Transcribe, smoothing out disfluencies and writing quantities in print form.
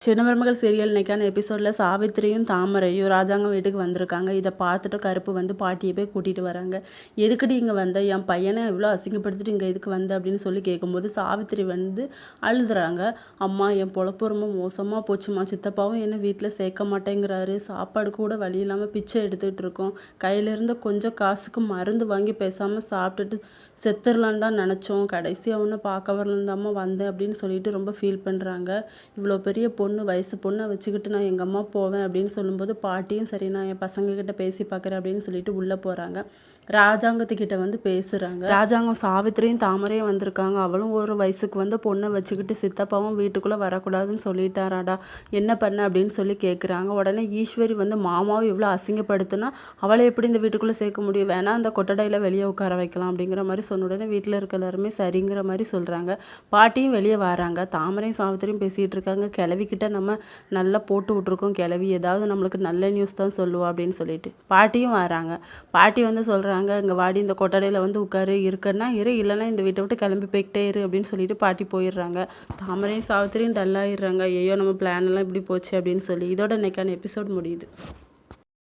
சின்ன மருமகள் சீரியல் இன்னைக்கான எபிசோடில் சாவித்திரியும் தாமரையும் ராஜாங்கம் வீட்டுக்கு வந்திருக்காங்க. இதை பார்த்துட்டு கருப்பு வந்து பாட்டியை போய் கூட்டிகிட்டு வராங்க. எதுக்குடி இங்கே வந்த, என் பையனை இவ்வளோ அசிங்கப்படுத்திட்டு இங்கே எதுக்கு வந்த அப்படின்னு சொல்லி கேட்கும்போது சாவித்திரி வந்து அழுதுறாங்க. அம்மா, என் பொழப்பு ரொம்ப மோசமாக போச்சுமா, சித்தப்பாவும் என்ன வீட்டில் சேர்க்க மாட்டேங்கிறாரு, சாப்பாடு கூட வழி இல்லாமல் பிச்சை எடுத்துகிட்டு இருக்கோம், கையிலேருந்து கொஞ்சம் காசுக்கு மருந்து வாங்கி பேசாமல் சாப்பிட்டுட்டு செத்துடலான்னு தான் நினச்சோம், கடைசியாக ஒன்று பார்க்க வரலந்தாம்மா வந்தேன் அப்படின்னு சொல்லிட்டு ரொம்ப ஃபீல் பண்ணுறாங்க. இவ்வளோ பெரிய வயசு பொண்ணை வச்சுக்கிட்டு நான் எங்கள் அம்மா போவேன் அப்படின்னு சொல்லும்போது பாட்டியும் சரி நான் என் பசங்கக்கிட்ட பேசி பார்க்குறேன் அப்படின்னு சொல்லிட்டு உள்ளே போகிறாங்க. ராஜாங்கத்துக்கிட்ட வந்து பேசுகிறாங்க. ராஜாங்கம் சாவித்திரியும் தாமரையும் வந்திருக்காங்க. அவளும் ஒரு வயசுக்கு வந்து பொண்ணை வச்சுக்கிட்டு சித்தப்பாவும் வீட்டுக்குள்ளே வரக்கூடாதுன்னு சொல்லிட்டாராடா, என்ன பண்ண அப்படின்னு சொல்லி கேட்குறாங்க. உடனே ஈஸ்வரி வந்து மாமாவும் இவ்வளோ அசிங்கப்படுத்தினா அவளை எப்படி இந்த வீட்டுக்குள்ளே சேர்க்க முடியும், வேணா அந்த கொட்டடையில் வெளியே உட்கார வைக்கலாம் அப்படிங்கிற மாதிரி சொன்ன உடனே வீட்டில் இருக்க எல்லாருமே சரிங்கிற மாதிரி சொல்கிறாங்க. பாட்டியும் வெளியே வராங்க. தாமரையும் சாவித்திரியும் பேசிகிட்டு இருக்காங்க. கிளவிக்கிட்ட நம்ம நல்லா போட்டு விட்ருக்கோம், கிளவி ஏதாவது நம்மளுக்கு நல்ல நியூஸ் தான் சொல்லுவோம் அப்படின்னு சொல்லிட்டு பாட்டியும் வராங்க. பாட்டி வந்து சொல்கிறாங்க, இங்கே வாடி இந்த கொட்டடையில் வந்து உட்காரு, இருக்குன்னா இரு, இல்லைன்னா இந்த வீட்டை விட்டு கிளம்பி போய்கிட்டே இரு அப்படின்னு சொல்லிட்டு பாட்டி போயிடுறாங்க. தாமரையும் சாவித்திரியும் டல்லாகிடுறாங்க. ஐயோ, நம்ம பிளான் எல்லாம் இப்படி போச்சு அப்படின்னு சொல்லி. இதோட இன்னைக்கான எபிசோட் முடியுது.